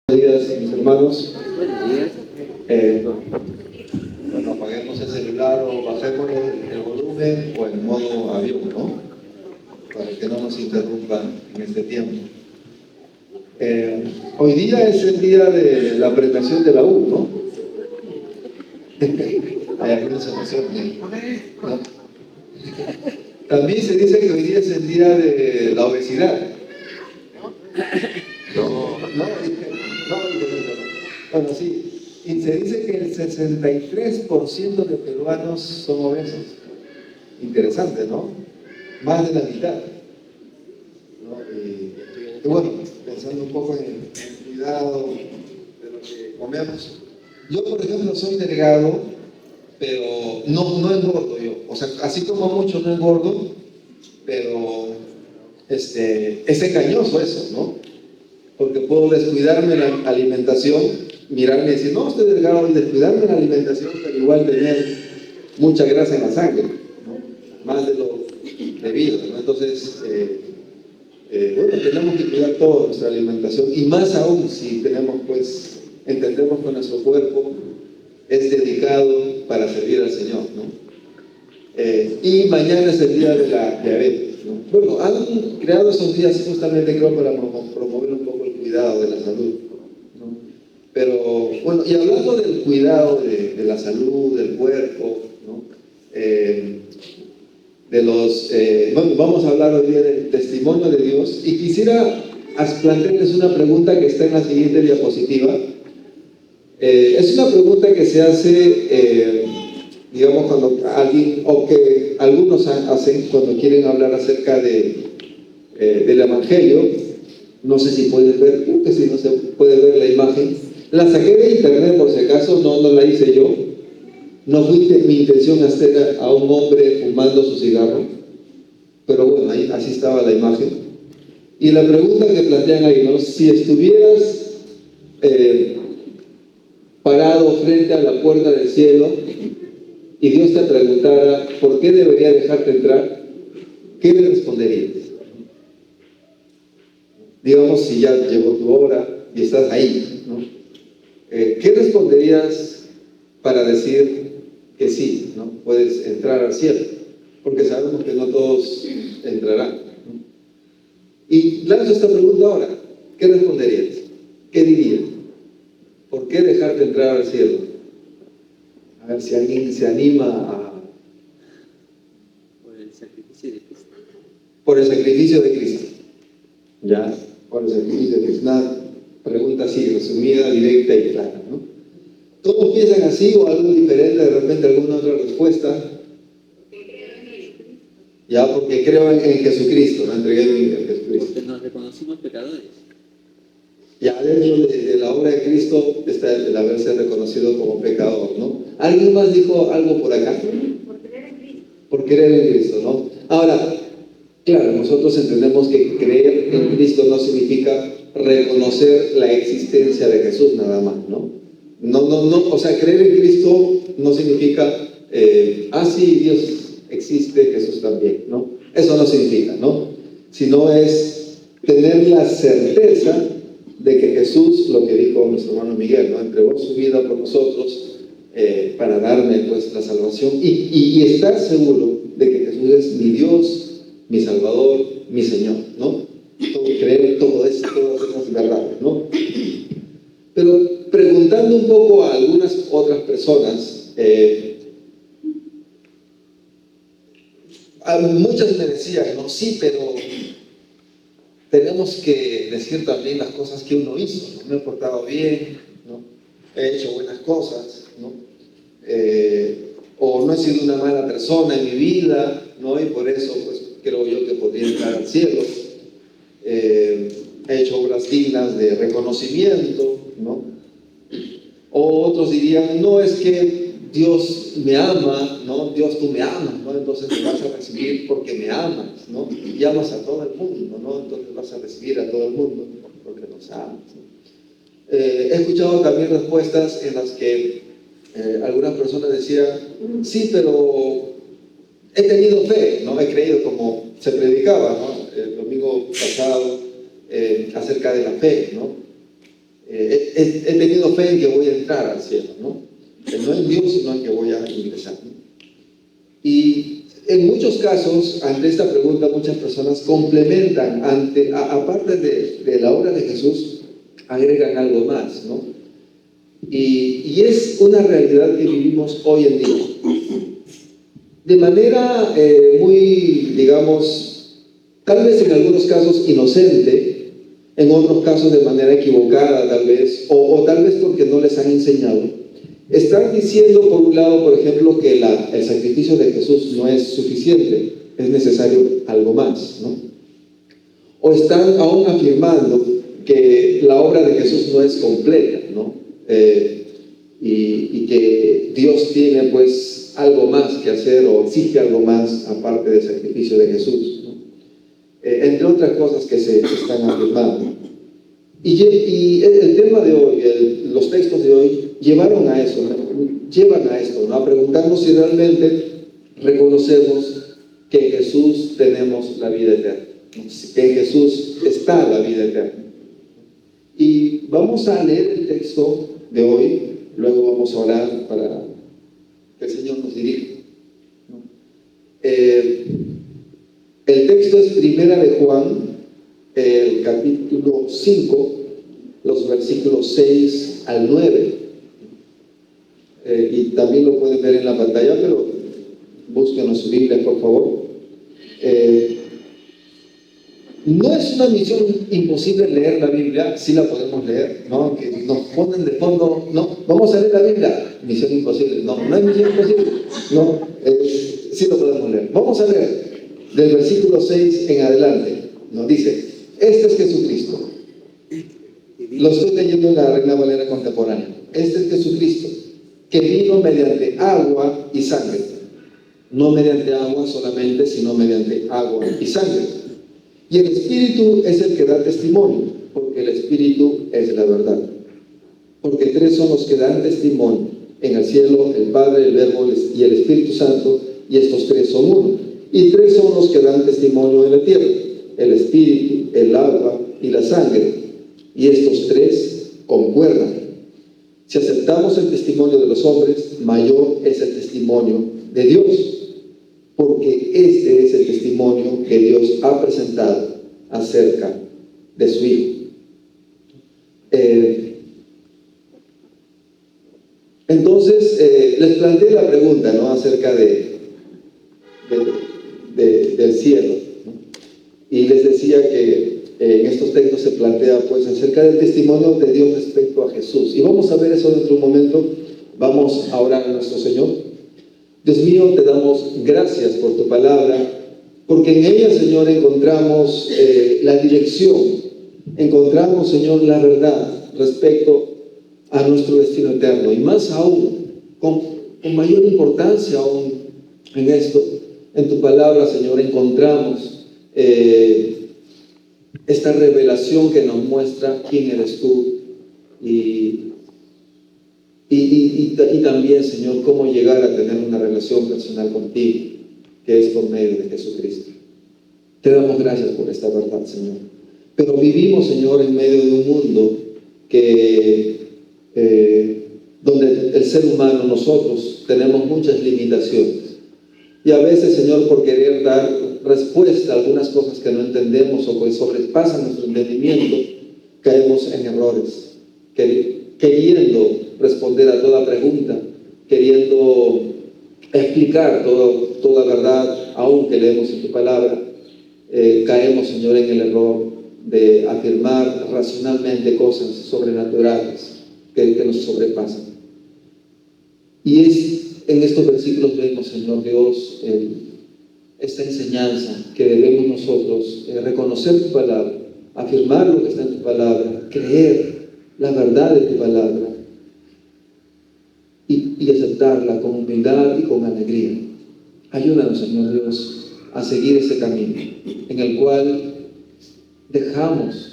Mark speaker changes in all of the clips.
Speaker 1: Buenos días, mis hermanos.
Speaker 2: Buenos días.
Speaker 1: Bueno, apaguemos el celular o bajemos el volumen o en modo avión, ¿no? Para que no nos interrumpan en este tiempo. Hoy día es el día de la premiación de la U, ¿no? Hay algunas emociones, ¿no? También se dice que hoy día es el día de la obesidad. Bueno, sí. Y se dice que el 63% de peruanos son obesos. Interesante, ¿no? Más de la mitad, ¿no? Y bueno, pensando un poco en el cuidado de lo que comemos. Yo, por ejemplo, soy delgado, pero no engordo yo. O sea, así como mucho no engordo, pero es engañoso eso, ¿no? Porque puedo descuidarme en la alimentación, mirarme y decir, no, estoy delgado, y descuidarme en la alimentación, pero igual tener mucha grasa en la sangre, ¿no? Más de lo debido, ¿no? Entonces, bueno, tenemos que cuidar toda nuestra alimentación, y más aún si tenemos, pues, entendemos que nuestro cuerpo es dedicado para servir al Señor, ¿no? Y mañana es el día de la diabetes, ¿no? Bueno, han creado esos días justamente, creo, para promover un poco el cuidado de la salud, ¿no? Pero, bueno, y hablando del cuidado de la salud, del cuerpo, ¿no? Bueno, vamos a hablar hoy día del testimonio de Dios, y quisiera plantearles una pregunta que está en la siguiente diapositiva. Es una pregunta que se hace, digamos, cuando alguien, o que algunos hacen cuando quieren hablar acerca del Evangelio. No sé si puedes ver, creo que si no se puede ver la imagen. La saqué de internet por si acaso, no la hice yo. No fue mi intención hacer a un hombre fumando su cigarro, pero bueno, ahí, así estaba la imagen. Y la pregunta que plantean ahí, ¿no? Si estuvieras parado frente a la puerta del cielo y Dios te preguntara ¿por qué debería dejarte entrar?, ¿qué le responderías? Digamos, si ya llegó tu hora y estás ahí, ¿no? ¿Qué responderías para decir que sí, ¿no? Puedes entrar al cielo? Porque sabemos que no todos entrarán, ¿no? Y lanzo esta pregunta ahora: ¿qué responderías? ¿Qué dirías? ¿Por qué dejarte entrar al cielo? A ver si alguien se anima a...
Speaker 2: Por el sacrificio de Cristo.
Speaker 1: Por el sacrificio de Cristo. ¿Ya? Por el sacrificio de Cristo. Una pregunta así, resumida, directa y clara, ¿no? ¿Todos piensan así o algo diferente, de repente alguna otra respuesta? Ya, porque creo en Jesucristo, ¿no? Entregué en Jesucristo.
Speaker 2: Porque nos reconocimos pecadores.
Speaker 1: Ya dentro de la obra de Cristo está el haberse reconocido como pecador, ¿no? ¿Alguien más dijo algo por acá?
Speaker 3: Por creer en Cristo.
Speaker 1: Por creer en Cristo, ¿no? Ahora, claro, nosotros entendemos que creer en Cristo no significa reconocer la existencia de Jesús nada más, ¿no? No, o sea, creer en Cristo no significa, sí, Dios existe, Jesús también, ¿no? Eso no significa, ¿no? Sino es tener la certeza de que Jesús, lo que dijo nuestro hermano Miguel, ¿no? Entregó su vida por nosotros para darme, pues, la salvación, y estar seguro de que Jesús es mi Dios, mi Salvador, mi Señor, ¿no? Creer en todo esto, todas esas verdades, ¿no? Pero preguntando un poco a algunas otras personas, muchas me decían, ¿no? Sí, pero tenemos que decir también las cosas que uno hizo, ¿no? Me he portado bien, ¿no? He hecho buenas cosas, ¿no? O no he sido una mala persona en mi vida, ¿no? Y por eso, pues, creo yo que podría entrar al cielo. He hecho obras dignas de reconocimiento, ¿no? O otros dirían, no, es que Dios me ama, ¿no? Dios, tú me amas, ¿no? Entonces me vas a recibir porque me amas, ¿no? Y amas a todo el mundo, ¿no? Entonces vas a recibir a todo el mundo porque nos amas, ¿no? He escuchado también respuestas en las que algunas personas decían, sí, pero he tenido fe, ¿no? He creído, como se predicaba, ¿no? El domingo pasado, acerca de la fe, ¿no? he tenido fe en que voy a entrar al cielo, ¿no? No en Dios, sino en que voy a ingresar, ¿no? Y en muchos casos, ante esta pregunta, muchas personas complementan, aparte de la obra de Jesús, agregan algo más, ¿no? Y es una realidad que vivimos hoy en día. De manera muy, digamos, tal vez en algunos casos inocente, en otros casos de manera equivocada tal vez, o tal vez porque no les han enseñado, están diciendo por un lado, por ejemplo, que el sacrificio de Jesús no es suficiente, es necesario algo más, ¿no? O están aún afirmando que la obra de Jesús no es completa, ¿no? Y que Dios tiene pues algo más que hacer o existe algo más aparte del sacrificio de Jesús, ¿no? Entre otras cosas que se están afirmando. Y el tema de hoy, los textos de hoy, llevan a esto, ¿no? A preguntarnos si realmente reconocemos que en Jesús tenemos la vida eterna, que en Jesús está la vida eterna. Y vamos a leer el texto de hoy, luego vamos a orar para que el Señor nos dirija, ¿no? El texto es Primera de Juan, el capítulo 5, los versículos 6 al 9. Y también lo pueden ver en la pantalla, pero búsquenos su Biblia, por favor. No es una misión imposible leer la Biblia, sí la podemos leer, ¿no? Aunque nos ponen de fondo, no, vamos a leer la Biblia, misión imposible, no hay misión imposible, no, sí lo podemos leer. Vamos a leer del versículo 6 en adelante, nos dice: este es Jesucristo. Lo estoy leyendo en la Reina Valera contemporánea. Este es Jesucristo, que vino mediante agua y sangre. No mediante agua solamente, sino mediante agua y sangre. Y el Espíritu es el que da testimonio, porque el Espíritu es la verdad. Porque tres son los que dan testimonio en el cielo: el Padre, el Verbo y el Espíritu Santo, y estos tres son uno. Y tres son los que dan testimonio en la tierra: el Espíritu, el agua y la sangre. Y estos tres concuerdan. Si aceptamos el testimonio de los hombres, mayor es el testimonio de Dios, porque este es el testimonio que Dios ha presentado acerca de su Hijo. Entonces, les planteé la pregunta, ¿no?, acerca del cielo, ¿no? Y les decía que en estos textos se plantea pues acerca del testimonio de Dios respecto a Jesús. Y vamos a ver eso dentro de un momento. Vamos a orar a nuestro Señor. Dios mío, te damos gracias por tu palabra, porque en ella, Señor, encontramos la dirección, encontramos, Señor, la verdad respecto a nuestro destino eterno. Y más aún, con mayor importancia aún en esto, en tu palabra, Señor, encontramos esta revelación que nos muestra quién eres tú y también, Señor, cómo llegar a tener una relación personal contigo, que es por medio de Jesucristo. Te damos gracias por esta verdad, Señor. Pero vivimos, Señor, en medio de un mundo donde el ser humano, nosotros, tenemos muchas limitaciones. Y a veces, Señor, por querer dar respuesta a algunas cosas que no entendemos o que sobrepasan nuestro entendimiento, caemos en errores, queriendo responder a toda pregunta, queriendo explicar toda verdad, aún que leemos en tu palabra, caemos, Señor, en el error de afirmar racionalmente cosas sobrenaturales que nos sobrepasan. Y es en estos versículos vemos, Señor Dios, esta enseñanza que debemos nosotros reconocer tu palabra, afirmar lo que está en tu palabra, creer la verdad de tu palabra y aceptarla con humildad y con alegría. Ayúdanos, Señor Dios, a seguir ese camino en el cual dejamos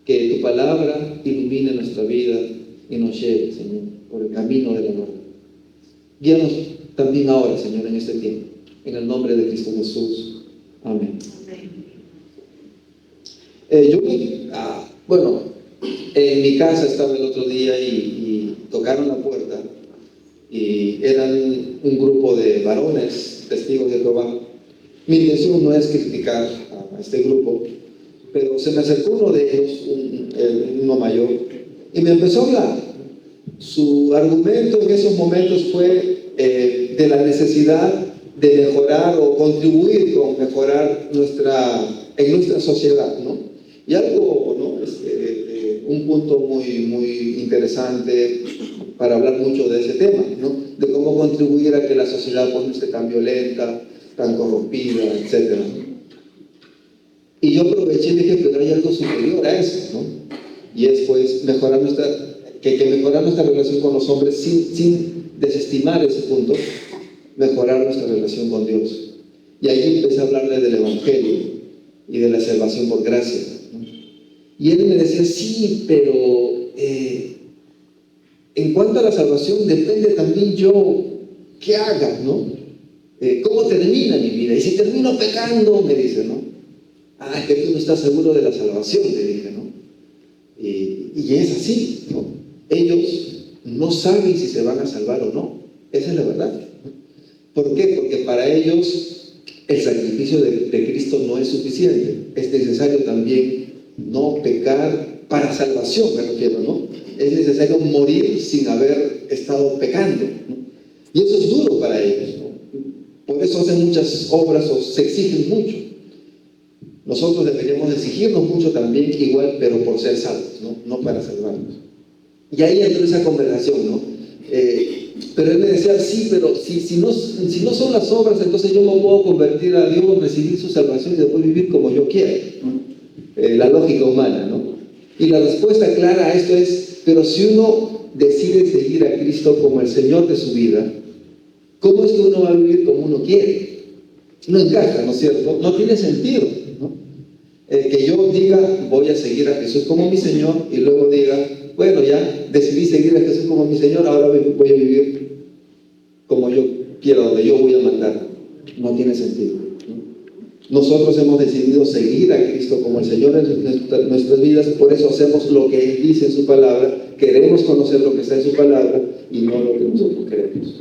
Speaker 1: que tu palabra ilumine nuestra vida y nos lleve, Señor, por el camino de la verdad. Guíanos también ahora, Señor, en este tiempo. En el nombre de Cristo Jesús. Amén. En En mi casa estaba el otro día y tocaron la puerta y eran un grupo de varones, testigos de Jehová. Mi intención no es criticar a este grupo, pero se me acercó uno de ellos, uno mayor, y me empezó a hablar. Su argumento en esos momentos fue de la necesidad de mejorar o contribuir con mejorar en nuestra sociedad, ¿no? Y algo, ¿no? Un punto muy interesante para hablar mucho de ese tema, ¿no? De cómo contribuir a que la sociedad pues, no esté tan violenta, tan corrompida, etc. Y yo aproveché y dije, pero hay algo superior a eso, ¿no? Y es pues mejorar mejorar nuestra relación con los hombres sin desestimar ese punto, mejorar nuestra relación con Dios. Y ahí empecé a hablarle del Evangelio y de la salvación por gracia, ¿no? Y él me decía, sí, pero en cuanto a la salvación depende también yo qué haga, ¿no? ¿Cómo termina mi vida? Y si termino pecando, me dice, ¿no? Ah, que tú no estás seguro de la salvación, le dije, ¿no? Y es así, ¿no? Ellos no saben si se van a salvar o no. Esa es la verdad, ¿no? ¿Por qué? Porque para ellos el sacrificio de Cristo no es suficiente. Es necesario también no pecar para salvación, me refiero, ¿no? Es necesario morir sin haber estado pecando, ¿no? Y eso es duro para ellos, ¿no? Por eso hacen muchas obras o se exigen mucho. Nosotros deberíamos exigirnos mucho también, igual, pero por ser salvos, ¿no? No para salvarnos. Y ahí entró esa conversación, ¿no? Pero él me decía, sí, pero si no son las obras, entonces yo me puedo convertir a Dios, recibir su salvación y después vivir como yo quiera, ¿no? La lógica humana, ¿no? Y la respuesta clara a esto es, pero si uno decide seguir a Cristo como el Señor de su vida, ¿cómo es que uno va a vivir como uno quiere? No encaja, ¿no es cierto? No tiene sentido, ¿no? Que yo diga, voy a seguir a Jesús como mi Señor, y luego diga, bueno, ya decidí seguir a Jesús como mi Señor, ahora voy a vivir como yo quiero, donde yo voy a mandar. No tiene sentido, ¿no? Nosotros hemos decidido seguir a Cristo como el Señor en nuestras vidas, por eso hacemos lo que Él dice en su palabra, queremos conocer lo que está en su palabra y no lo que nosotros queremos.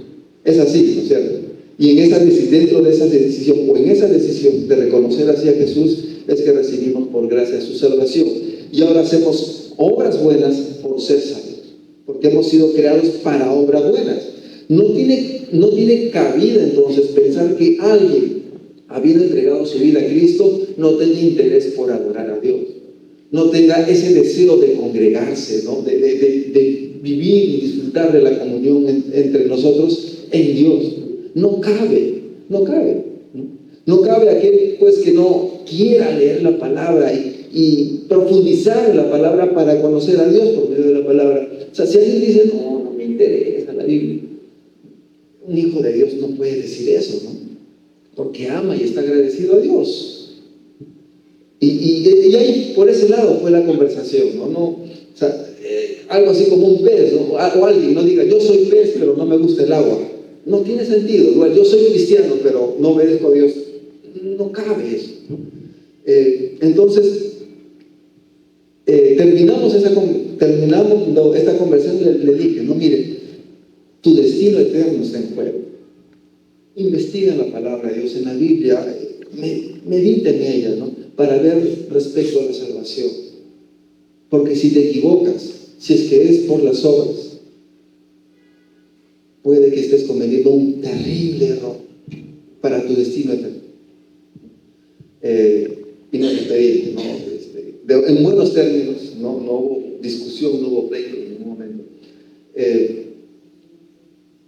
Speaker 1: Es así, ¿no es cierto? Y dentro de esa decisión, o en esa decisión de reconocer así a Jesús, es que recibimos por gracia su salvación. Y ahora hacemos obras buenas por ser salvos, porque hemos sido creados para obras buenas. No tiene cabida entonces pensar que alguien, habiendo entregado su vida a Cristo, no tenga interés por adorar a Dios, no tenga ese deseo de congregarse, ¿no? de vivir y disfrutar de la comunión entre nosotros en Dios. No cabe. No cabe aquel pues que no quiera leer la palabra y profundizar en la palabra para conocer a Dios por medio de la palabra. O sea, si alguien dice, no me interesa la Biblia, un hijo de Dios no puede decir eso, ¿no? Porque ama y está agradecido a Dios. Y ahí, por ese lado, fue la conversación, ¿no? O sea, algo así como un pez, ¿no? O alguien no diga, yo soy pez, pero no me gusta el agua. No tiene sentido. Igual, yo soy cristiano, pero no obedezco a Dios. No cabe eso, ¿no? Entonces, terminamos esta conversación, le dije, no, mire, tu destino eterno está en juego. Investiga la palabra de Dios en la Biblia, medita en ella, ¿no? Para ver respecto a la salvación. Porque si te equivocas, si es que es por las obras, puede que estés cometiendo un terrible error para tu destino eterno. Y nos despedimos, ¿no? En buenos términos, no hubo discusión, no hubo pleito en ningún momento.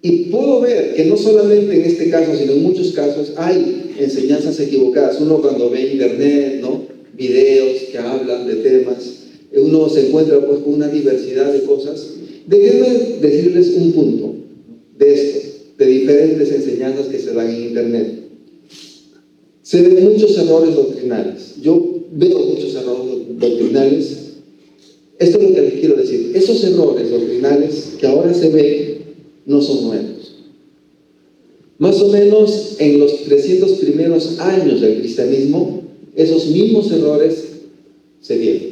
Speaker 1: Y puedo ver que no solamente en este caso, sino en muchos casos hay enseñanzas equivocadas. Uno cuando ve internet, ¿no? Videos que hablan de temas, uno se encuentra pues con una diversidad de cosas. Déjenme decirles un punto de esto, de diferentes enseñanzas que se dan en internet. Se ven muchos errores doctrinales. Yo veo muchos errores doctrinales. Esto es lo que les quiero decir. Esos errores doctrinales que ahora se ven no son nuevos. Más o menos en los 300 primeros años del cristianismo, esos mismos errores se dieron.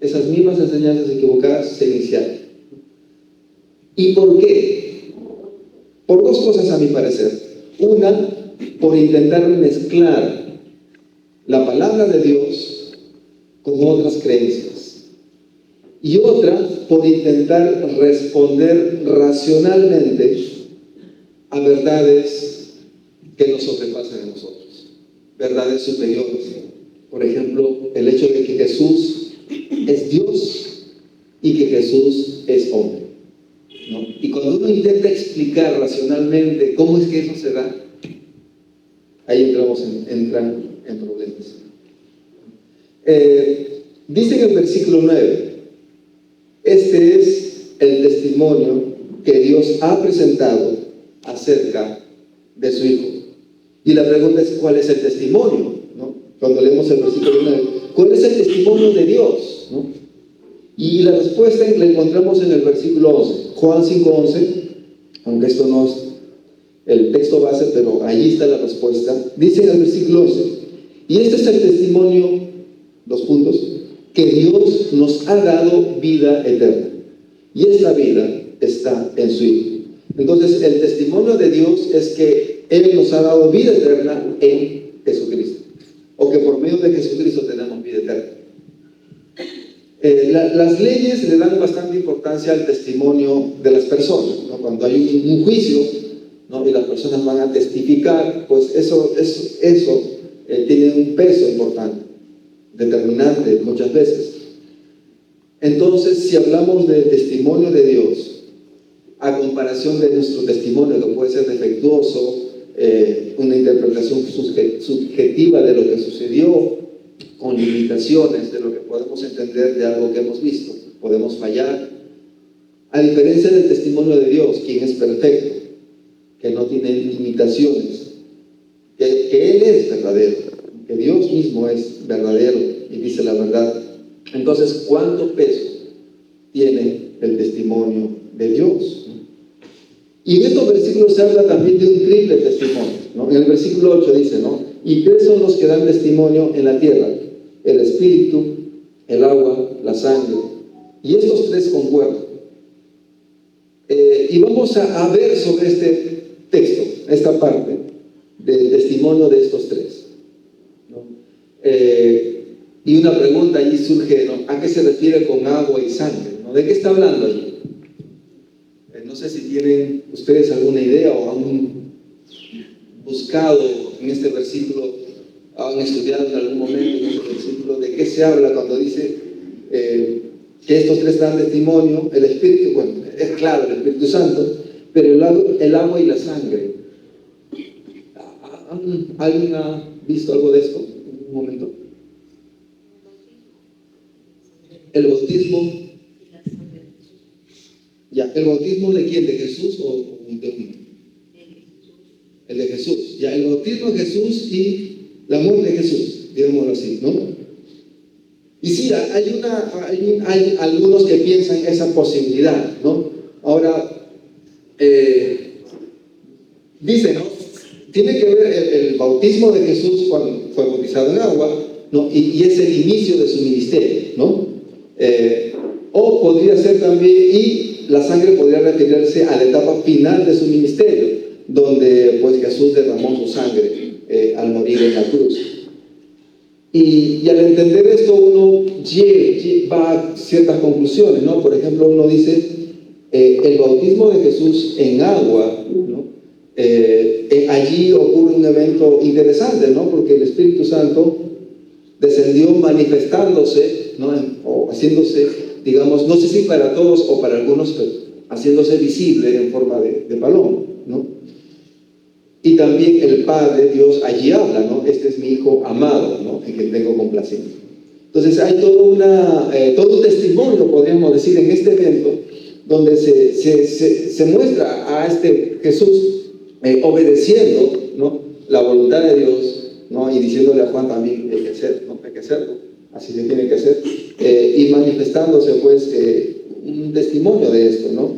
Speaker 1: esas mismas enseñanzas equivocadas se iniciaron. ¿Y por qué? Por dos cosas a mi parecer. Una, por intentar mezclar la palabra de Dios con otras creencias. Y otra, por intentar responder racionalmente a verdades que nos sobrepasan a nosotros, verdades superiores. Por ejemplo, el hecho de que Jesús es Dios y que Jesús es hombre, ¿no? Y cuando uno intenta explicar racionalmente cómo es que eso se da, ahí entran en problemas. Dice en el versículo 9, este es el testimonio que Dios ha presentado acerca de su Hijo. Y la pregunta es, ¿cuál es el testimonio? ¿No? Cuando leemos el versículo 9, ¿cuál es el testimonio de Dios? ¿No? Y la respuesta la encontramos en el versículo 11, Juan 5:11, aunque esto no es el texto base, pero allí está la respuesta. Dice en el versículo 11, y este es el testimonio, dos puntos, que Dios nos ha dado vida eterna. Y esta vida está en su Hijo. Entonces, el testimonio de Dios es que Él nos ha dado vida eterna en Jesucristo. O que por medio de Jesucristo tenemos vida eterna. Las leyes le dan bastante importancia al testimonio de las personas, ¿no? Cuando hay un juicio, ¿no? Y las personas van a testificar, pues eso tiene un peso importante, determinante muchas veces. Entonces, si hablamos del testimonio de Dios, a comparación de nuestro testimonio, que puede ser defectuoso, una interpretación subjetiva de lo que sucedió, con limitaciones de lo que podemos entender de algo que hemos visto, podemos fallar. A diferencia del testimonio de Dios, quien es perfecto, que no tiene limitaciones, que Él es verdadero, que Dios mismo es verdadero y dice la verdad. Entonces, ¿cuánto peso tiene el testimonio de Dios? Y en estos versículos se habla también de un triple testimonio, ¿no? En el versículo 8 dice, ¿no? Y tres son los que dan testimonio en la tierra: el espíritu, el agua, la sangre. Y estos tres concuerdan. Y vamos a ver sobre este texto, esta parte del testimonio de estos tres, ¿no? Y una pregunta allí surge, ¿no? ¿A qué se refiere con agua y sangre? ¿No? ¿De qué está hablando allí? No sé si tienen ustedes alguna idea o han buscado en este versículo, han estudiado en algún momento en este versículo de qué se habla cuando dice que estos tres dan testimonio. El Espíritu, bueno, es claro, el Espíritu Santo, pero el agua y la sangre. ¿Alguien ha visto algo de esto en un momento? El bautismo. Ya, ¿el bautismo de quién? ¿De Jesús o de uno? El de Jesús. Ya, el bautismo de Jesús y la muerte de Jesús, digámoslo así, ¿no? Y sí, hay algunos que piensan esa posibilidad, ¿no? Ahora, dice, ¿no? Tiene que ver el bautismo de Jesús cuando fue bautizado en agua, ¿no? Y es el inicio de su ministerio, ¿no? O podría ser también, y la sangre podría referirse a la etapa final de su ministerio, donde pues Jesús derramó su sangre al morir en la cruz. Y al entender esto uno va a ciertas conclusiones, ¿no? Por ejemplo, uno dice, el bautismo de Jesús en agua, ¿no? Allí ocurre un evento interesante, ¿no? Porque el Espíritu Santo descendió manifestándose, ¿no? O haciéndose, digamos, no sé si para todos o para algunos, pero haciéndose visible en forma de paloma, ¿no? Y también el Padre, Dios, allí habla, ¿no? Este es mi Hijo amado, ¿no? En quien tengo complacencia. Entonces hay todo un testimonio, podríamos decir, en este evento, donde se muestra a este Jesús obedeciendo, ¿no? La voluntad de Dios, ¿no? Y diciéndole a Juan también, hay que hacer, ¿no? Hay que hacerlo, así se tiene que hacer, y manifestándose pues un testimonio de esto, ¿no?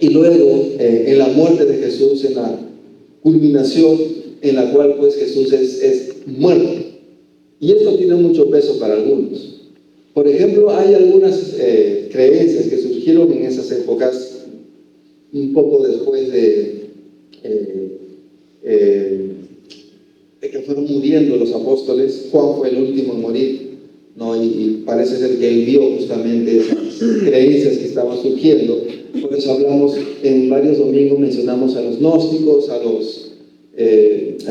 Speaker 1: Y luego en la muerte de Jesús, en la culminación en la cual pues Jesús es muerto. Y esto tiene mucho peso para algunos,
Speaker 3: Por ejemplo, hay algunas creencias que surgieron en esas épocas, un poco después de que fueron muriendo los apóstoles. Juan fue el último en morir, ¿no? Y parece ser que él vio justamente esas creencias que estaban surgiendo. Por eso hablamos en varios domingos, mencionamos a los gnósticos, a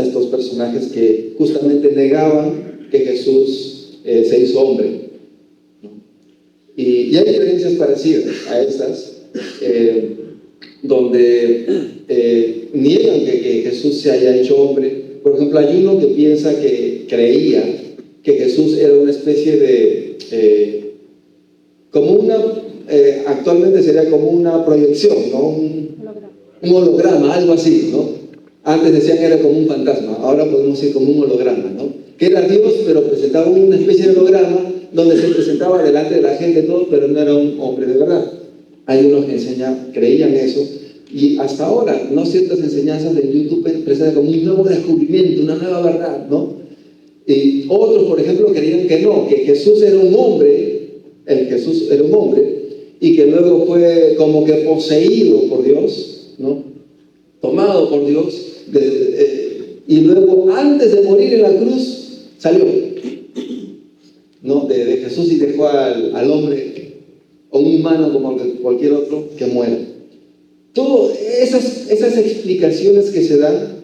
Speaker 3: estos personajes que justamente negaban que Jesús se hizo hombre, ¿no? Y hay creencias parecidas a estas, donde niegan que Jesús se haya hecho hombre. Por ejemplo, hay uno que piensa creía que Jesús era una especie de, actualmente sería como una proyección, ¿no? Un holograma, algo así, ¿no? Antes decían que era como un fantasma, ahora podemos decir como un holograma, ¿no? Que era Dios, pero presentaba una especie de holograma donde se presentaba delante de la gente todo, pero no era un hombre de verdad. Hay unos que creían eso, y hasta ahora, ¿no? Ciertas enseñanzas de YouTube presentan como un nuevo descubrimiento, una nueva verdad, ¿no? Y otros, por ejemplo, creían que no, que Jesús era un hombre, Jesús era un hombre, y que luego fue como que poseído por Dios, ¿no? Tomado por Dios, y luego antes de morir en la cruz salió, ¿no? de Jesús, y dejó al hombre, o un humano como cualquier otro, que muera. Todas esas explicaciones que se dan,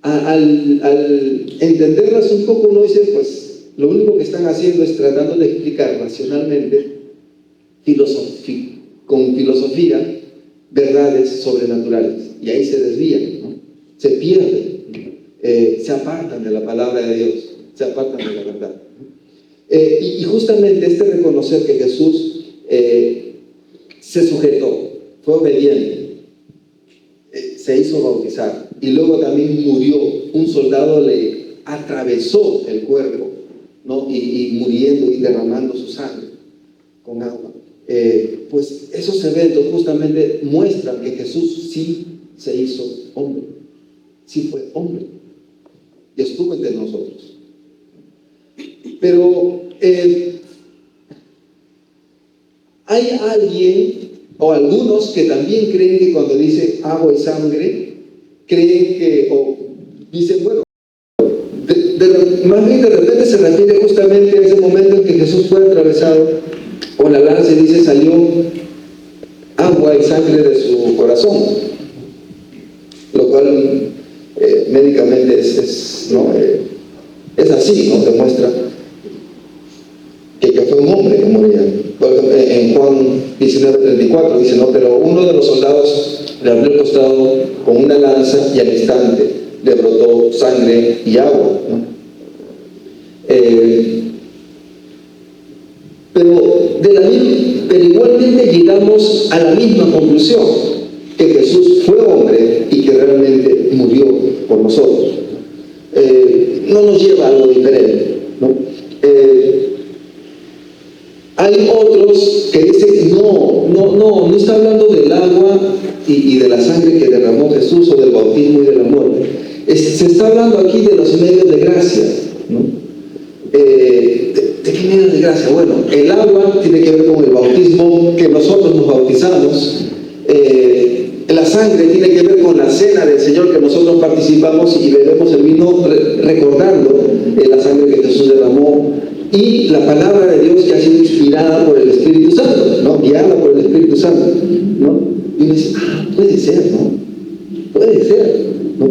Speaker 3: al entenderlas un poco, uno dice, pues lo único que están haciendo es tratando de explicar racionalmente, con filosofía, verdades sobrenaturales, y ahí se desvían, ¿no? Se pierden, se apartan de la palabra de Dios, se apartan de la verdad. Y justamente este reconocer que Jesús se sujetó, fue obediente, se hizo bautizar, y luego también murió. Un soldado le atravesó el cuerpo, ¿no? y muriendo y derramando su sangre con agua. Pues esos eventos justamente muestran que Jesús sí se hizo hombre, sí fue hombre y estuvo entre nosotros. Pero hay alguien o algunos que también creen que cuando dice agua y sangre, creen que, o dicen, bueno, más bien de repente se refiere justamente a ese momento en que Jesús fue atravesado con la lanza, y dice, salió agua y sangre de su corazón, lo cual médicamente es así, ¿no? Demuestra que fue un hombre que moría. En Juan 19:34 dice, no, pero uno de los soldados le abrió el costado con una lanza y al instante le brotó sangre y agua, ¿no? Pero igualmente llegamos a la misma conclusión, que Jesús fue hombre y que realmente murió por nosotros. No nos lleva a algo diferente, ¿no? Hay otros que dicen, no está hablando del agua y de la sangre que derramó Jesús, o del bautismo y de la muerte. Se está hablando aquí de los medios de gracia, ¿no? ¿De qué medios de gracia? Bueno, el agua tiene que ver con el bautismo, que nosotros nos bautizamos. La sangre tiene que ver con la cena del Señor, que nosotros participamos y bebemos el vino recordando la sangre que Jesús derramó. Y la palabra de Dios, que ha sido inspirada por el Espíritu Santo, ¿no? Guiada por el Espíritu Santo, ¿no? Y uno dice, puede ser, ¿no? Puede ser, ¿no?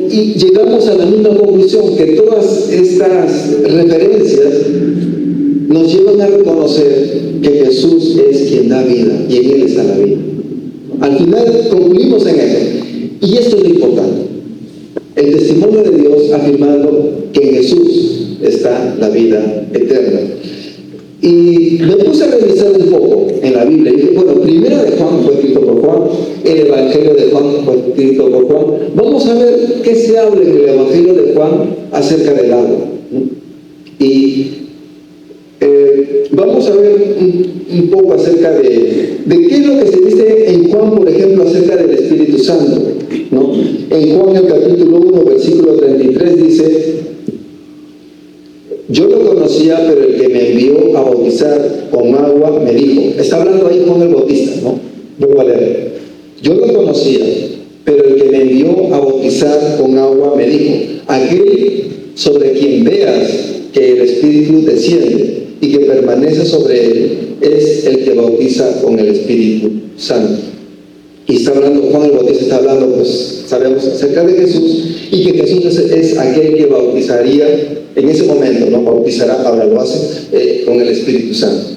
Speaker 3: Y llegamos a la misma conclusión, que todas estas referencias nos llevan a reconocer que Jesús es quien da vida, y en Él está la vida. Al final concluimos en eso. Y esto es lo importante: el testimonio de Dios afirmando que en Jesús está la vida eterna. Y me puse a revisar un poco en la Biblia y dije, bueno, Primera de Juan fue escrito por Juan, el Evangelio de Juan fue escrito por Juan. Vamos a ver qué se habla en el Evangelio de Juan acerca del agua, ¿no? Y vamos a ver un poco acerca de qué es lo que se dice en Juan, por ejemplo, acerca del Espíritu Santo, ¿no? En Juan, el capítulo 1, versículo 33 dice, yo lo conocía, pero el que me envió a bautizar con agua me dijo. Está hablando ahí Juan el Bautista, ¿no? Vuelvo a leer. Yo lo conocía, pero el que me envió a bautizar con agua me dijo, aquel sobre quien veas que el Espíritu desciende y que permanece sobre él, es el que bautiza con el Espíritu Santo. Y está hablando, Juan el Bautista está hablando, pues sabemos acerca de Jesús, y que Jesús es aquel que bautizaría en ese momento, ¿no? Bautizará, ahora lo hace, con el Espíritu Santo.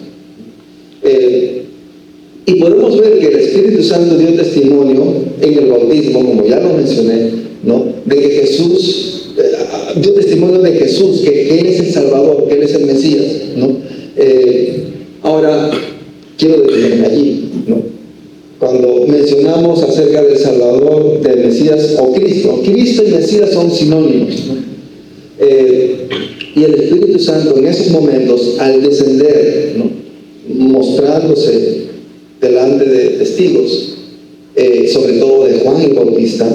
Speaker 3: Y podemos ver que el Espíritu Santo dio testimonio en el bautismo, como ya lo mencioné, ¿no? De que Jesús, dio testimonio de Jesús, que Él es el Salvador, que Él es el Mesías, ¿no? Ahora, quiero detenerme allí, ¿no? Cuando mencionamos acerca del Salvador, del Mesías o Cristo y Mesías son sinónimos, ¿no? Y el Espíritu Santo en esos momentos, al descender, ¿no? Mostrándose delante de testigos, sobre todo de Juan el Bautista,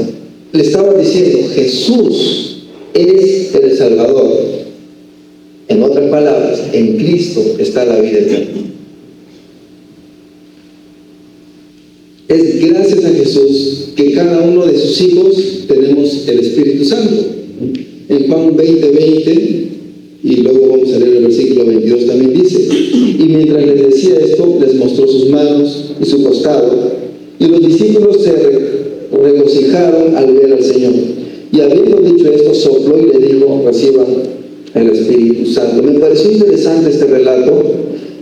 Speaker 3: le estaba diciendo, Jesús es el Salvador. En otras palabras, en Cristo está la vida eterna. Es gracias a Jesús que cada uno de sus hijos tenemos el Espíritu Santo. En Juan 20:20, y luego vamos a leer el versículo 22, también dice, y mientras les decía esto, les mostró sus manos y su costado, y los discípulos se regocijaron al ver al Señor. Y habiendo dicho esto, sopló y le dijo, reciban el Espíritu Santo. Me pareció interesante este relato,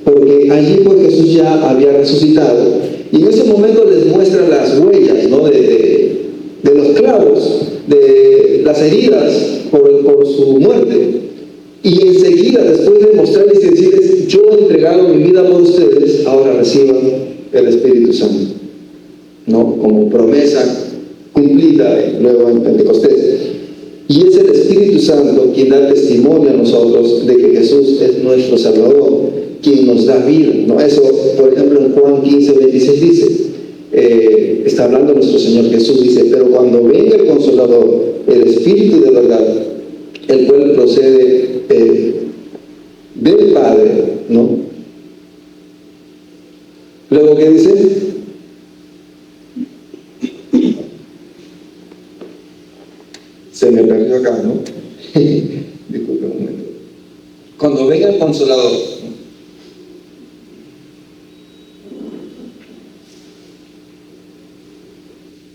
Speaker 3: porque allí pues Jesús ya había resucitado, y en ese momento les muestra las huellas, ¿no? de los clavos, de las heridas por su muerte. Y enseguida, después de mostrarles y decirles, yo he entregado mi vida por ustedes, ahora reciban el Espíritu Santo, ¿no? Como promesa cumplida luego en Pentecostés. Y es el Espíritu Santo quien da testimonio a nosotros de que Jesús es nuestro Salvador, quien nos da vida, ¿no? Eso, por ejemplo, en Juan 15:26 dice, está hablando nuestro Señor Jesús, dice, pero cuando venga el Consolador, el Espíritu de verdad, el cual procede del Padre, ¿no? Luego, ¿qué dice? Se me perdió acá, ¿no? Disculpe un momento. Cuando venga el Consolador,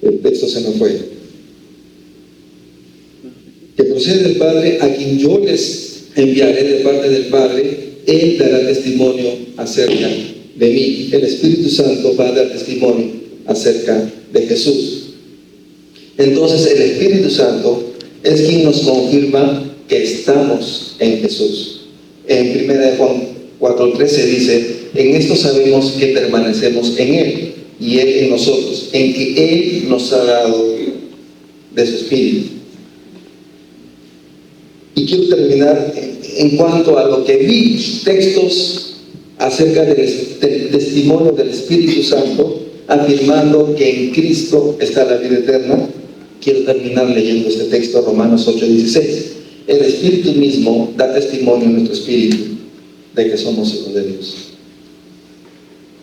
Speaker 3: el texto se nos fue, que procede del Padre, a quien yo les enviaré de parte del Padre, Él dará testimonio acerca de mí. El Espíritu Santo va a dar testimonio acerca de Jesús. Entonces el Espíritu Santo es quien nos confirma que estamos en Jesús. En 1 Juan 4:13 dice, en esto sabemos que permanecemos en Él y Él en nosotros, en que Él nos ha dado de su Espíritu. Y quiero terminar en cuanto a lo que vi, textos acerca del testimonio del Espíritu Santo, afirmando que en Cristo está la vida eterna. Quiero terminar leyendo este texto, Romanos 8:16. El Espíritu mismo da testimonio en nuestro espíritu de que somos hijos de Dios,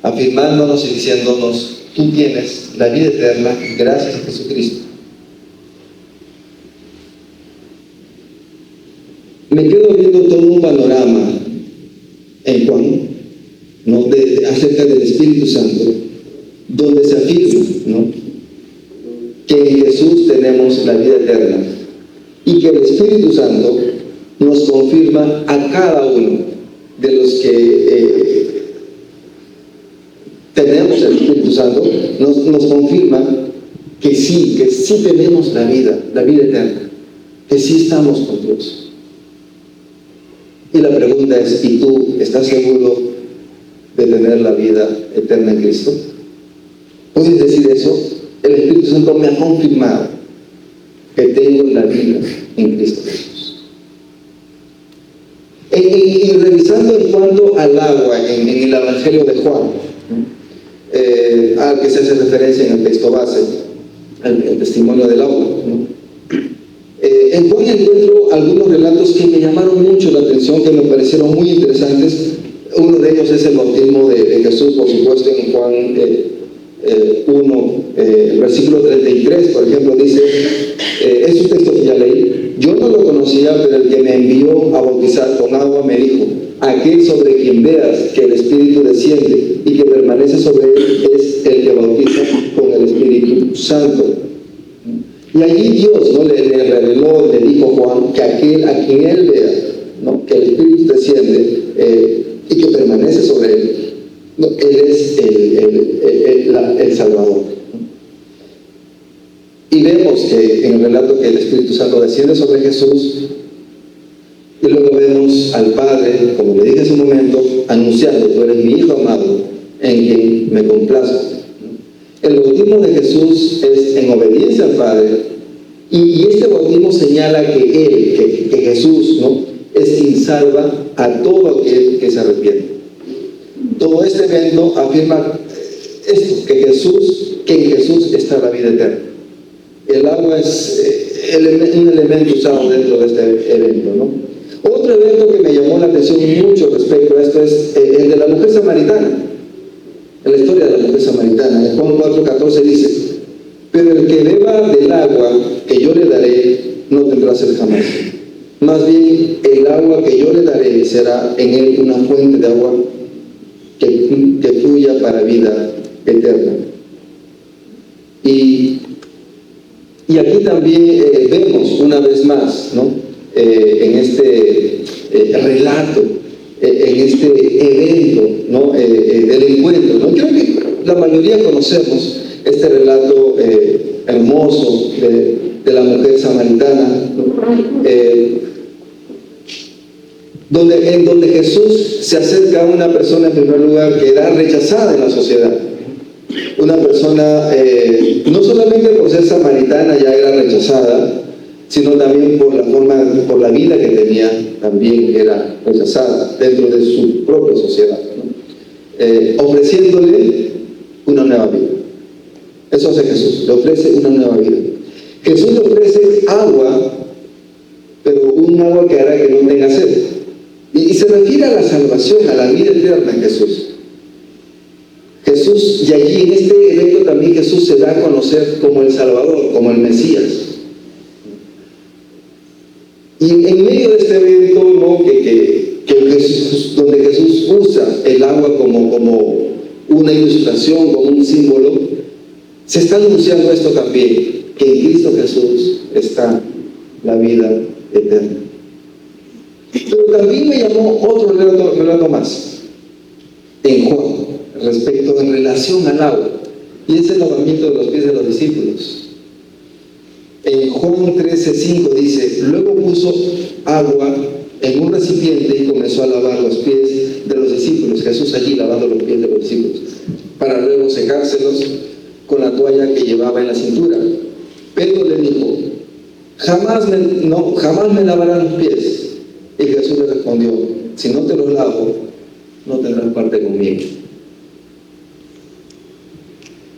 Speaker 3: afirmándonos y diciéndonos, tú tienes la vida eterna gracias a Jesucristo. Me quedo viendo todo un panorama en Juan, ¿no? Acerca del Espíritu Santo, donde se afirma, ¿no? Que en Jesús tenemos la vida eterna y que el Espíritu Santo nos confirma a cada uno de los que tenemos el Espíritu Santo, nos confirma que sí tenemos la vida eterna, que sí estamos con Dios. Y la pregunta es, ¿y tú estás seguro de tener la vida eterna en Cristo? ¿Puedes decir eso? El Espíritu Santo me ha confirmado que tengo la vida en Cristo Jesús. Y revisando en cuanto al agua en el Evangelio de Juan, al que se hace referencia en el texto base, el testimonio del agua, ¿no? En Juan encuentro algunos relatos que me llamaron mucho la atención, que me parecieron muy interesantes. Uno de ellos es el bautismo de Jesús, por supuesto, en Juan 1, el versículo 33, por ejemplo, dice, es un texto que ya leí: yo no lo conocía, pero el que me envió a bautizar con agua me dijo, aquel sobre quien veas que el Espíritu desciende y que permanece sobre él es el que bautiza con el Espíritu Santo. Y allí Dios, ¿no?, le reveló, le dijo a Juan que aquel a quien él vea, ¿no?, que el Espíritu desciende y que permanece sobre él, ¿no?, él es el Salvador. Y vemos que en el relato que el Espíritu Santo desciende sobre Jesús, y luego vemos al Padre, como le dije hace un momento, anunciando: tú eres mi Hijo amado, en quien me complazco. El bautismo de Jesús es en obediencia al Padre, y este bautismo señala que Jesús, ¿no?, es quien salva a todo aquel que se arrepiente. Todo este evento afirma esto, que en Jesús está la vida eterna. El agua es un elemento usado dentro de este evento, ¿no? Otro evento que me llamó la atención mucho respecto a esto es el de la mujer samaritana. En la historia de la mujer samaritana, en Juan 4:14 dice: pero el que beba del agua que yo le daré no tendrá sed jamás. Más bien, el agua que yo le daré será en él una fuente de agua que fluya para vida eterna. Y aquí también vemos una vez más, ¿no?, en este relato, en este evento, ¿no?, del encuentro, ¿no? Creo que la mayoría conocemos este relato hermoso de la mujer samaritana, ¿no?, en donde Jesús se acerca a una persona, en primer lugar, que era rechazada en la sociedad. Una persona, no solamente por ser samaritana ya era rechazada, sino también por la vida que tenía, también era rechazada dentro de su propia sociedad, ¿no? Ofreciéndole una nueva vida. Eso hace Jesús, le ofrece una nueva vida. Jesús le ofrece agua, pero un agua que hará que no tenga sed. Y se refiere a la salvación, a la vida eterna en Jesús. Y allí en este evento también Jesús se da a conocer como el Salvador, como el Mesías. Y en medio de este evento, ¿no?, donde Jesús usa el agua como una ilustración, como un símbolo, se está anunciando esto también, que en Cristo Jesús está la vida eterna. Pero también me llamó otro relato más en Juan, en relación al agua, y es el lavamiento de los pies de los discípulos. En Juan 13:5 dice: luego puso agua en un recipiente y comenzó a lavar los pies de los discípulos. Jesús allí lavando los pies de los discípulos, para luego secárselos con la toalla que llevaba en la cintura. Pedro le dijo: jamás me lavarán los pies. Y Jesús le respondió: si no te los lavo, no tendrás parte conmigo.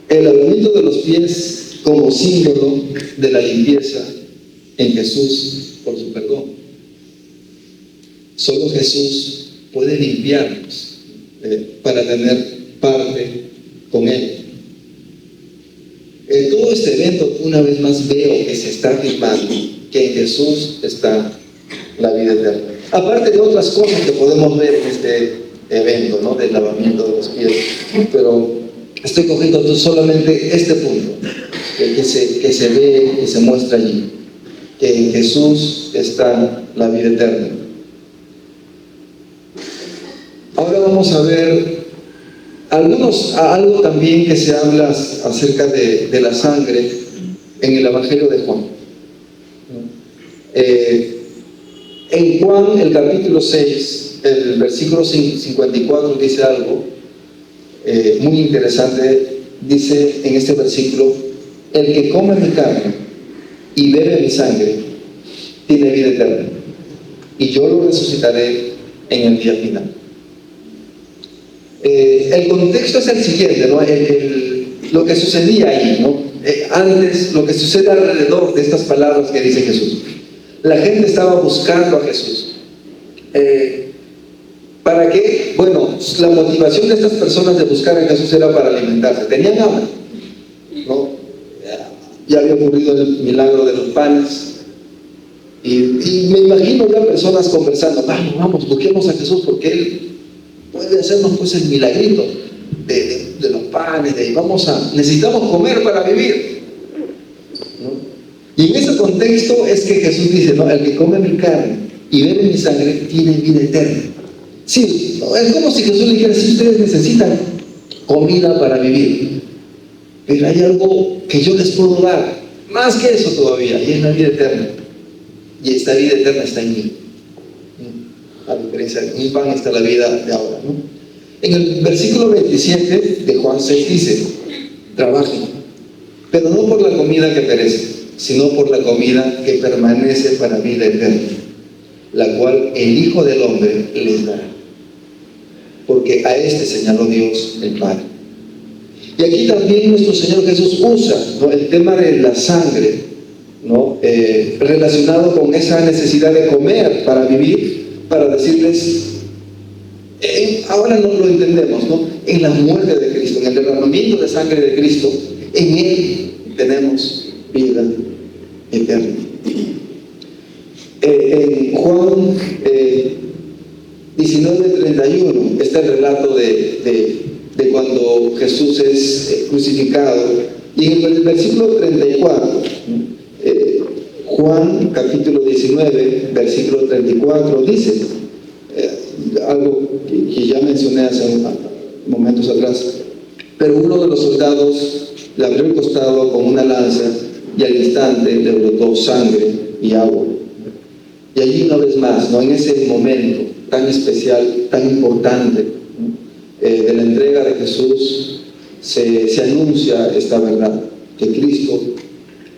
Speaker 3: El lavamiento de los pies como símbolo de la limpieza en Jesús por su perdón. Solo Jesús puede limpiarnos para tener parte con Él. En todo este evento, una vez más veo que se está afirmando que en Jesús está la vida eterna. Aparte de otras cosas que podemos ver en este evento, ¿no?, del lavamiento de los pies, pero estoy cogiendo solamente este punto que se ve, que se muestra allí, que en Jesús está la vida eterna. Ahora vamos a ver algo también que se habla acerca de la sangre en el Evangelio de Juan. En Juan, el capítulo 6, el versículo 54 dice algo muy interesante. Dice en este versículo: el que come mi carne y bebe mi sangre tiene vida eterna, y yo lo resucitaré en el día final. El contexto es el siguiente, ¿no? Lo que sucedía ahí, ¿no? Antes, lo que sucede alrededor de estas palabras que dice Jesús. La gente estaba buscando a Jesús. ¿Para qué? Bueno, la motivación de estas personas de buscar a Jesús era para alimentarse. Tenían hambre, ¿no? Ya había ocurrido el milagro de los panes. Y me imagino ya personas conversando, vamos, busquemos a Jesús porque Él puede hacernos pues el milagrito de los panes, necesitamos comer para vivir, ¿no? Y en ese contexto es que Jesús dice, no, el que come mi carne y bebe mi sangre tiene vida eterna. Sí, ¿no? Es como si Jesús le dijera, si ustedes necesitan comida para vivir, pero hay algo que yo les puedo dar, más que eso todavía, y es la vida eterna. Y esta vida eterna está en mí. A diferencia de mi pan está la vida de ahora, ¿no? En el versículo 27 de Juan 6 dice, trabajen, pero no por la comida que perece, sino por la comida que permanece para vida eterna, la cual el Hijo del Hombre les dará. Porque a este señaló Dios el Padre. Y aquí también nuestro Señor Jesús usa, ¿no?, el tema de la sangre, ¿no?, relacionado con esa necesidad de comer para vivir, para decirles, ahora no lo entendemos, ¿no?, en la muerte de Cristo, en el derramamiento de sangre de Cristo, en Él tenemos vida eterna. En Juan 19:31 está el relato de cuando Jesús es crucificado, y en el versículo 34, Juan capítulo 19 versículo 34 dice algo que ya mencioné hace momentos atrás: pero uno de los soldados le abrió el costado con una lanza y al instante le brotó sangre y agua. Y allí una vez más, ¿no?, en ese momento tan especial, tan importante, ¿no?, de la entrega de Jesús, se anuncia esta verdad, que Cristo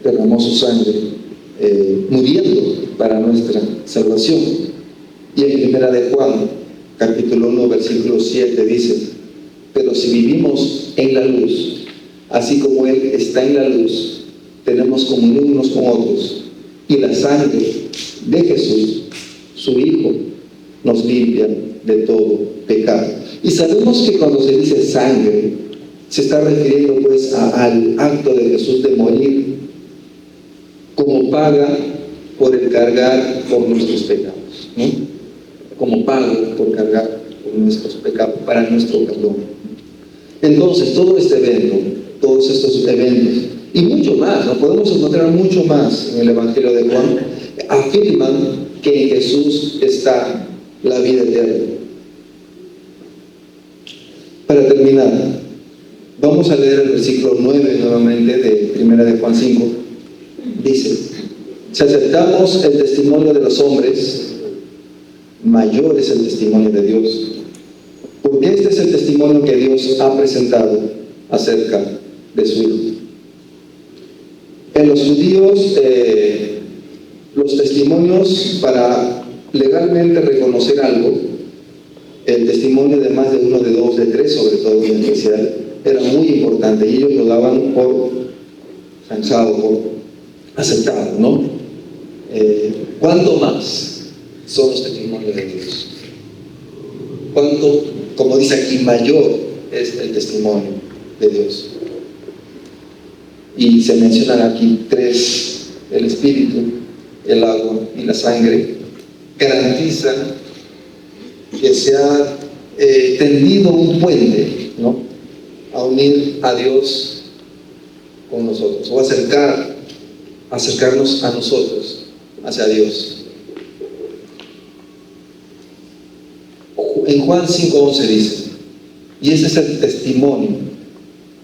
Speaker 3: derramó su sangre muriendo para nuestra salvación. Y en primera de Juan capítulo 1 versículo 7 dice: pero si vivimos en la luz, así como Él está en la luz, tenemos comunión unos con otros, y la sangre de Jesús, su Hijo, nos limpia de todo pecado. Y sabemos que cuando se dice sangre, se está refiriendo pues al acto de Jesús de morir como paga por el cargar por nuestros pecados, ¿no?, como pago por cargar por nuestros pecados, para nuestro perdón. Entonces, todo este evento, todos estos eventos, y mucho más, ¿no?, podemos encontrar mucho más en el Evangelio de Juan, afirman que en Jesús está la vida eterna. Para terminar, vamos a leer el versículo 9 nuevamente de 1 de Juan 5. Dice: si aceptamos el testimonio de los hombres, mayor es el testimonio de Dios, porque este es el testimonio que Dios ha presentado acerca de su Hijo. En los judíos, los testimonios para legalmente reconocer algo, el testimonio de más de uno, de dos, de tres, sobre todo en especial, era muy importante, y ellos lo daban por zanjado, por aceptado, ¿no? ¿Cuánto más son los testimonios de Dios? ¿Cuánto, como dice aquí, mayor es el testimonio de Dios? Y se mencionan aquí tres: el Espíritu, el agua y la sangre. Garantizan que se ha tendido un puente, ¿no?, a unir a Dios con nosotros, o acercarnos a nosotros, hacia Dios. En Juan 5:11 dice: y ese es el testimonio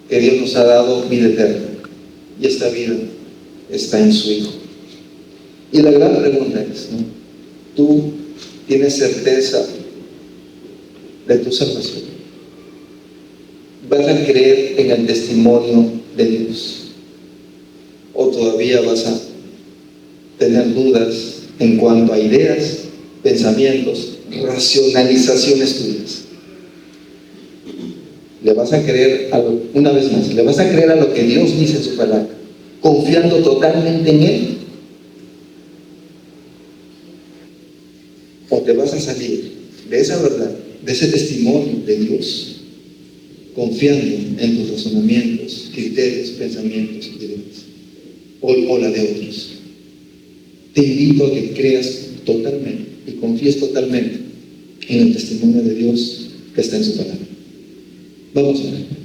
Speaker 3: que Dios nos ha dado, vida eterna, y esta vida está en su Hijo. Y la gran pregunta es, ¿no?, ¿tú tienes certeza de tu salvación? ¿Vas a creer en el testimonio de Dios? ¿O todavía vas a tener dudas en cuanto a ideas, pensamientos, racionalizaciones tuyas? ¿Le vas a creer una vez más, le vas a creer a lo que Dios dice en su palabra, confiando totalmente en Él? o te vas a salir de esa verdad, de ese testimonio de Dios, confiando en tus razonamientos, criterios, pensamientos y demás, o la de otros. Te invito a que creas totalmente y confíes totalmente en el testimonio de Dios que está en su palabra. Vamos a ver.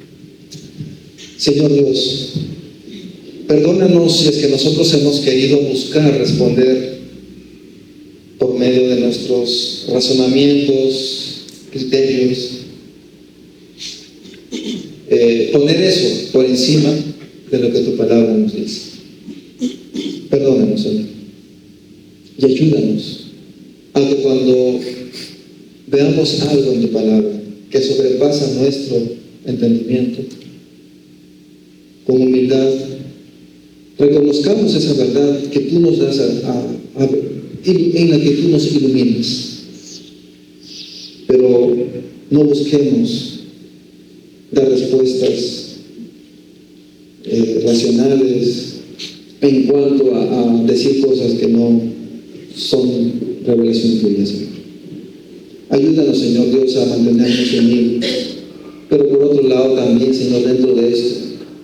Speaker 3: Señor Dios, perdónanos si es que nosotros hemos querido buscar responder por medio de nuestros razonamientos, criterios, poner eso por encima de lo que tu palabra nos dice. Perdónanos, Señor, y ayúdanos a que cuando veamos algo en tu palabra que sobrepasa nuestro entendimiento, con humildad reconozcamos esa verdad que tú nos das en la que tú nos iluminas, pero no busquemos dar respuestas racionales en cuanto a decir cosas que no son revelación tuya, Señor. Ayúdanos, Señor Dios, a mantenernos unidos, pero por otro lado también, Señor, dentro de esto,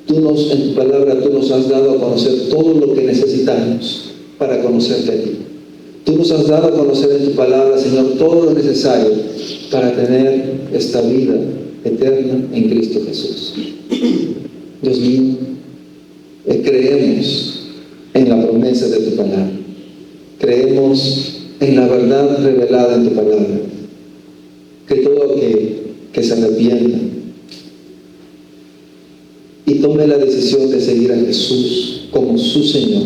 Speaker 3: en tu palabra, tú nos has dado a conocer todo lo que necesitamos para conocerte a ti. Tú nos has dado a conocer en tu palabra, Señor, todo lo necesario para tener esta vida eterna en Cristo Jesús. Dios mío, creemos en la promesa de tu palabra. Creemos en la verdad revelada en tu palabra. Que todo aquel que se arrepienta y tome la decisión de seguir a Jesús como su Señor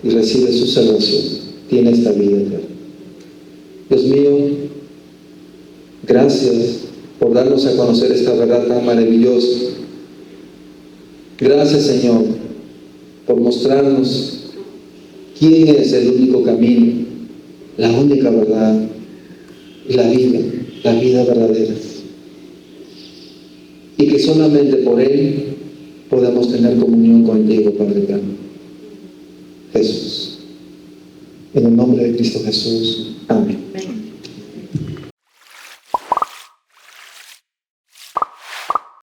Speaker 3: y recibe su salvación, tiene esta vida eterna. Dios mío, gracias por darnos a conocer esta verdad tan maravillosa. Gracias, Señor, por mostrarnos quién es el único camino, la única verdad y la vida verdadera. Y que solamente por Él podamos tener comunión contigo, Padre eterno. Jesús. En el nombre de Cristo Jesús. Amén.